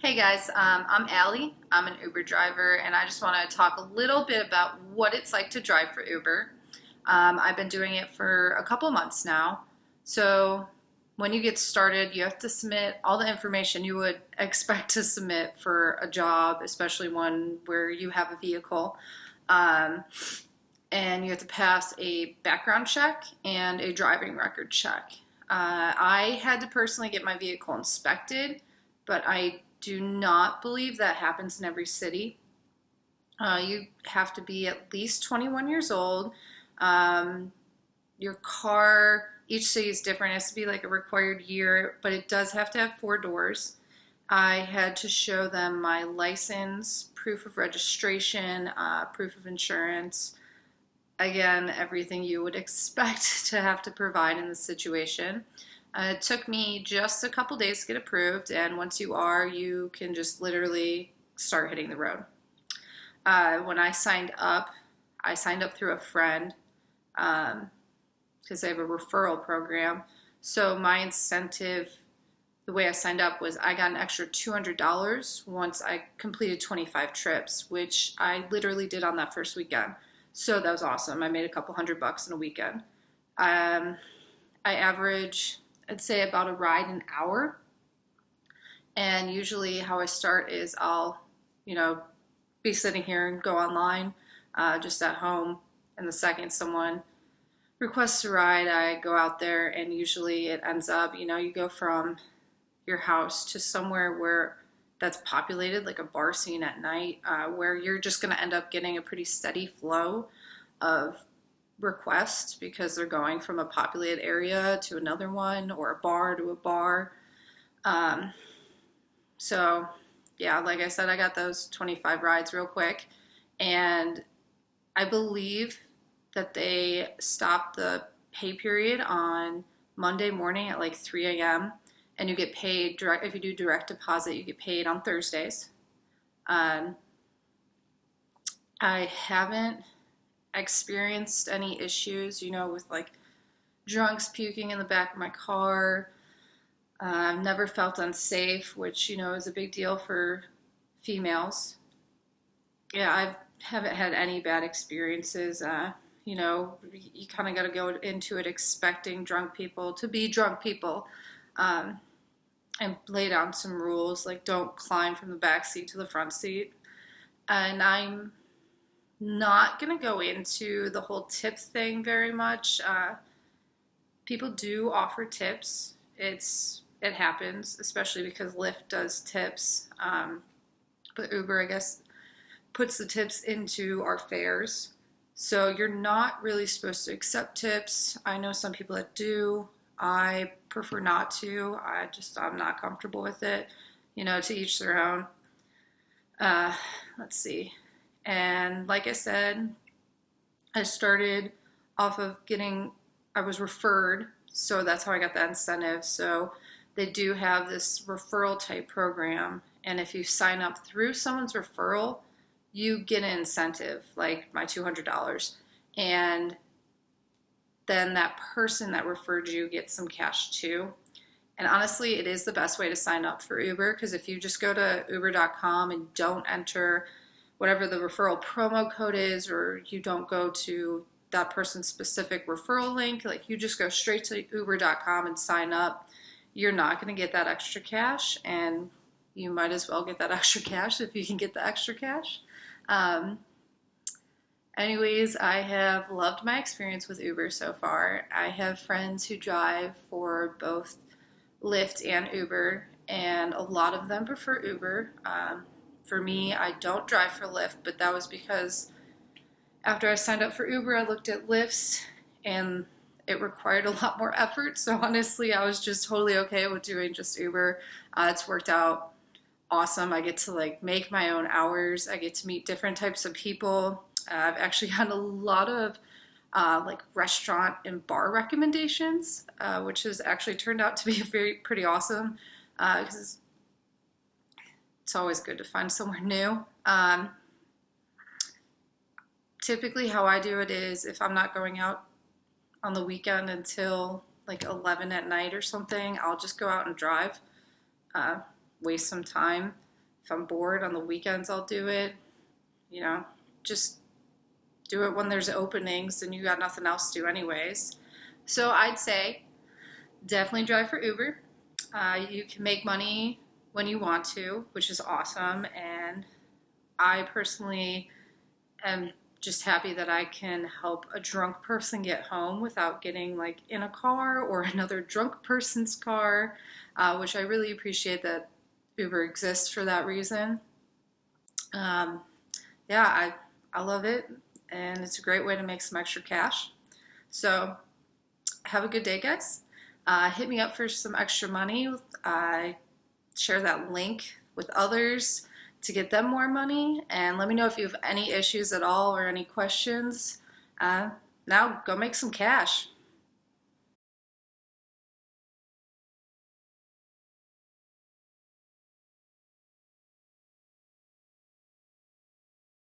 Hey guys, I'm Allie. I'm an Uber driver, and I just want to talk a little bit about what it's like to drive for Uber. I've been doing it for a couple months now. So, when you get started, you have to submit all the information you would expect to submit for a job, especially one where you have a vehicle. Um, and you have to pass a background check and a driving record check. I had to personally get my vehicle inspected, but I do not believe that happens in every city. You have to be at least 21 years old. Um, your car, each city is different. It has to be like a required year, but it does have to have four doors. I had to show them my license, proof of registration, proof of insurance. Again, everything you would expect to have to provide in this situation. It took me just a couple days to get approved, and once you are, you can just literally start hitting the road. When I signed up through a friend because they have a referral program. So my incentive, the way I signed up was I got an extra $200 once I completed 25 trips, which I literally did on that first weekend. So that was awesome. I made a couple $100 in a weekend. I average, I'd say, about a ride an hour. And usually how I start is I'll, be sitting here and go online, just at home. And the second someone requests a ride, I go out there, and usually it ends up, you go from your house to somewhere where that's populated, like a bar scene at night, where you're just going to end up getting a pretty steady flow of requests because they're going from a populated area to another one, or a bar to a bar. Um, so, yeah, like I said, I got those 25 rides real quick, and I believe that they stopped the pay period on Monday morning at like 3 a.m. and you get paid direct. If you do direct deposit, you get paid on Thursdays. Um, I haven't experienced any issues, with like drunks puking in the back of my car. I've never felt unsafe, which, is a big deal for females. Yeah, I haven't had any bad experiences. You kind of got to go into it expecting drunk people to be drunk people. Um, and lay down some rules, like don't climb from the back seat to the front seat. And I'm not going to go into the whole tip thing very much. People do offer tips. It happens, especially because Lyft does tips. But Uber, I guess, puts the tips into our fares. So you're not really supposed to accept tips. I know some people that do. I prefer not to. I'm not comfortable with it. To each their own. Let's see. And like I said, I started off of I was referred, so that's how I got that incentive. So they do have this referral type program, and if you sign up through someone's referral, you get an incentive, like my $200. And then that person that referred you gets some cash too. And honestly, it is the best way to sign up for Uber, because if you just go to uber.com and don't enter whatever the referral promo code is, or you don't go to that person's specific referral link, like you just go straight to uber.com and sign up, you're not going to get that extra cash, and you might as well get that extra cash if you can get the extra cash. Anyways, I have loved my experience with Uber so far. I have friends who drive for both Lyft and Uber, and a lot of them prefer Uber. For me, I don't drive for Lyft, but that was because after I signed up for Uber, I looked at Lyft's, and it required a lot more effort. So honestly, I was just totally okay with doing just Uber. It's worked out awesome. I get to make my own hours. I get to meet different types of people. I've actually had a lot of restaurant and bar recommendations, which has actually turned out to be pretty awesome, because it's always good to find somewhere new. Typically how I do it is, if I'm not going out on the weekend until like 11 at night or something, I'll just go out and drive, waste some time. If I'm bored on the weekends, I'll do it. You know, just do it when there's openings and you got nothing else to do anyways. So I'd say definitely drive for Uber. You can make money when you want to, which is awesome. And I personally am just happy that I can help a drunk person get home without getting like in a car or another drunk person's car, which I really appreciate that Uber exists for that reason. Um, yeah, I love it, and it's a great way to make some extra cash. So have a good day, guys. Hit me up for some extra money. Share that link with others to get them more money, and let me know if you have any issues at all or any questions. Now go make some cash.